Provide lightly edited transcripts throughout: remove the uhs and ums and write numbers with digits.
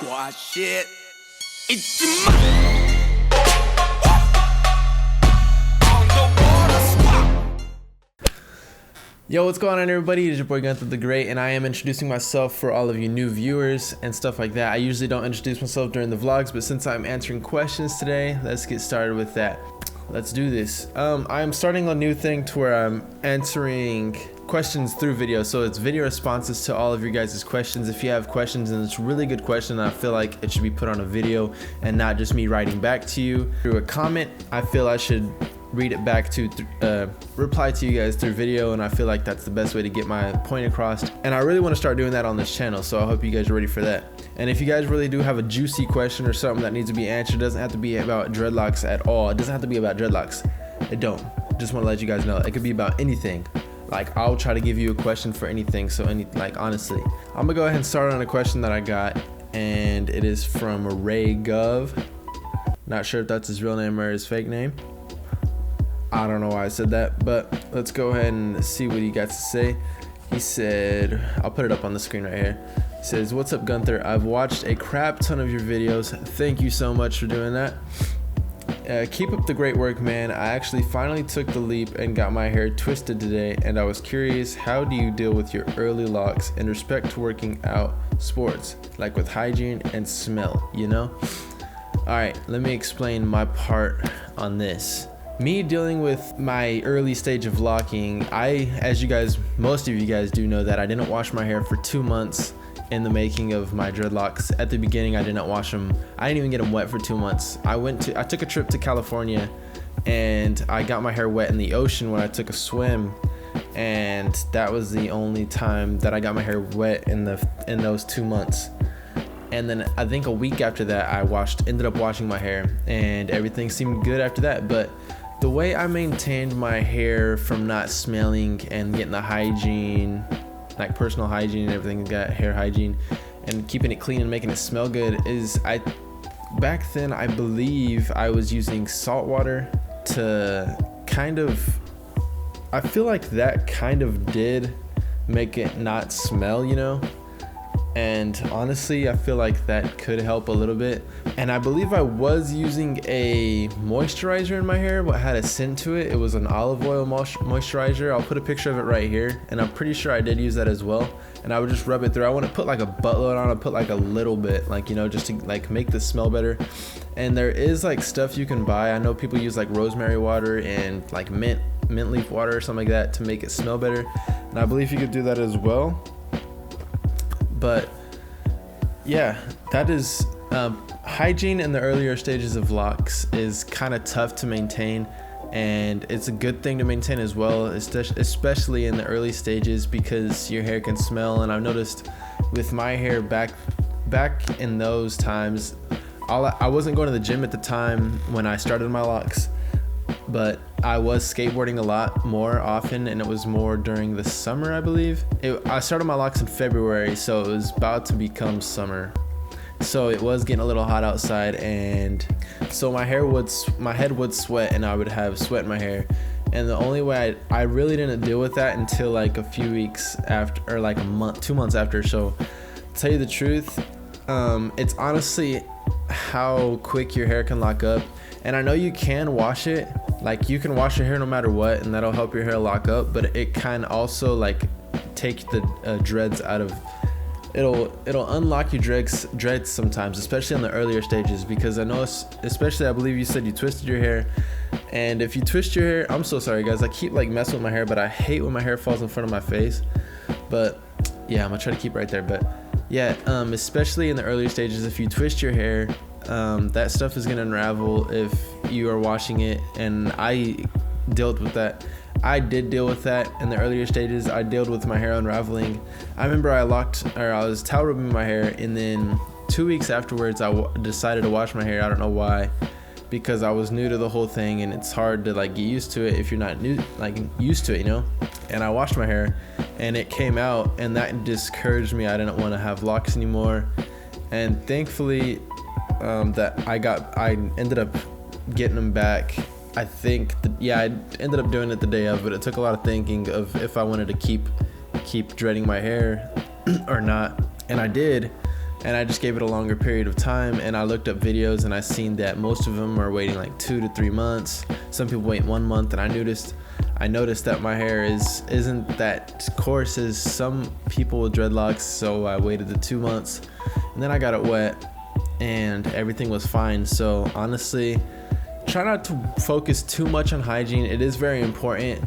Squad shit. It's your mind. Yo, what's going on, everybody? It's your boy Gunther the Great, and I am introducing myself for all of you new viewers and stuff like that. I usually don't introduce myself during the vlogs, but since I'm answering questions today, let's get started with that. Let's do this. I'm starting a new thing to where I'm answering questions through video, so it's video responses to all of your guys' questions. If you have questions and it's a really good question, I feel like it should be put on a video and not just me writing back to you through a comment. I feel I should read it back to reply to you guys through video, and I feel like that's the best way to get my point across, and I really want to start doing that on this channel, so I hope you guys are ready for that. And if you guys really do have a juicy question or something that needs to be answered, it doesn't have to be about dreadlocks at all. It doesn't have to be about dreadlocks. It don't. Just want to let you guys know it could be about anything. Like, I'll try to give you a question for anything. So honestly, I'm gonna go ahead and start on a question that I got, and it is from Ray Gov. Not sure if that's his real name or his fake name. I don't know why I said that, but let's go ahead and see what he got to say. He said, I'll put it up on the screen right here. He says, "What's up, Gunther? I've watched a crap ton of your videos. Thank you so much for doing that. Keep up the great work, man. I actually finally took the leap and got my hair twisted today, and I was curious, how do you deal with your early locks in respect to working out sports, like with hygiene and smell, you know?" All right, let me explain my part on this. Me dealing with my early stage of locking, as you guys, most of you guys do know that I didn't wash my hair for 2 months in the making of my dreadlocks. At the beginning, I didn't wash them. I didn't even get them wet for 2 months. I took a trip to California, and I got my hair wet in the ocean when I took a swim, and that was the only time that I got my hair wet in those 2 months. And then I think a week after that, I ended up washing my hair, and everything seemed good after that. But the way I maintained my hair from not smelling and getting the hygiene, like personal hygiene and everything, got hair hygiene, and keeping it clean and making it smell good, is back then I believe I was using salt water to I feel like that kind of did make it not smell, you know? And honestly, I feel like that could help a little bit. And I believe I was using a moisturizer in my hair, but had a scent to it. It was an olive oil moisturizer. I'll put a picture of it right here, and I'm pretty sure I did use that as well. And I would just rub it through. I wouldn't put like a buttload on. I put like a little bit, like, you know, just to like make the smell better. And there is like stuff you can buy. I know people use like rosemary water and like mint leaf water or something like that to make it smell better. And I believe you could do that as well. But yeah, that is hygiene in the earlier stages of locks is kind of tough to maintain, and it's a good thing to maintain as well, especially in the early stages, because your hair can smell. And I've noticed with my hair back in those times, I wasn't going to the gym at the time when I started my locks, but I was skateboarding a lot more often, and it was more during the summer, I believe. I started my locks in February, so it was about to become summer. So it was getting a little hot outside, and so my head would sweat, and I would have sweat in my hair. And the only way I really didn't deal with that until like a few weeks after, or like a month, 2 months after. So to tell you the truth, it's honestly how quick your hair can lock up. And I know you can wash it, like you can wash your hair no matter what, and that'll help your hair lock up, but it can also like take the dreads out of, it'll unlock your dreads sometimes, especially in the earlier stages, because I know, especially I believe you said you twisted your hair, and if you twist your hair, I'm so sorry guys, I keep like messing with my hair, but I hate when my hair falls in front of my face. But yeah, I'm gonna try to keep right there. But yeah, especially in the earlier stages, if you twist your hair, that stuff is gonna unravel if you are washing it, and I dealt with that. I did deal with that in the earlier stages. I dealt with my hair unraveling. I remember I was towel rubbing my hair, and then 2 weeks afterwards I decided to wash my hair. I don't know why, because I was new to the whole thing, and it's hard to like get used to it if you're not used to it, you know. And I washed my hair, and it came out, and that discouraged me. I didn't want to have locks anymore, and thankfully I ended up getting them back. I think I ended up doing it the day of, but it took a lot of thinking of if I wanted to keep dreading my hair or not. And I did, and I just gave it a longer period of time, and I looked up videos and I seen that most of them are waiting like 2 to 3 months. Some people wait 1 month, and I noticed that my hair isn't that coarse as some people with dreadlocks, so I waited the 2 months, and then I got it wet and everything was fine. So honestly, try not to focus too much on hygiene. It is very important,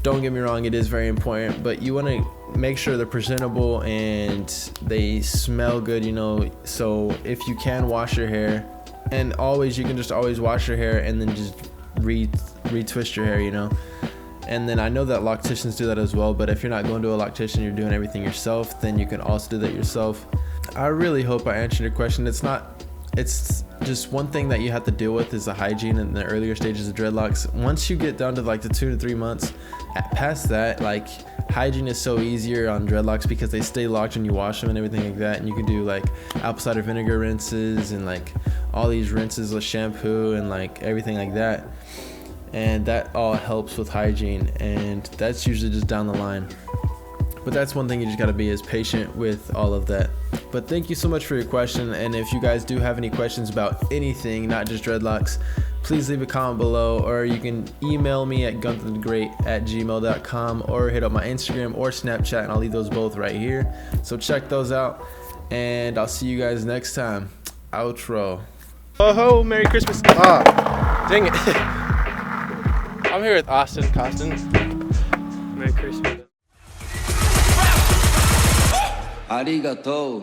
don't get me wrong, it is very important, but you want to make sure they're presentable and they smell good, you know. So if you can wash your hair, and you can just always wash your hair and then just retwist your hair, you know. And then I know that locticians do that as well, but if you're not going to a loctician, you're doing everything yourself, then you can also do that yourself. I really hope I answered your question. It's just one thing that you have to deal with is the hygiene in the earlier stages of dreadlocks. Once you get down to like the 2 to 3 months, past that, like, hygiene is so easier on dreadlocks because they stay locked when you wash them and everything like that. And you can do like apple cider vinegar rinses and like all these rinses with shampoo and like everything like that. And that all helps with hygiene, and that's usually just down the line. But that's one thing you just gotta be is patient with all of that. But thank you so much for your question, and if you guys do have any questions about anything, not just dreadlocks, please leave a comment below, or you can email me at guntherthegreat@gmail.com, or hit up my Instagram or Snapchat, and I'll leave those both right here. So check those out, and I'll see you guys next time. Outro. Oh ho, Merry Christmas. Ah, dang it. I'm here with Austin. Merry Christmas. ありがとう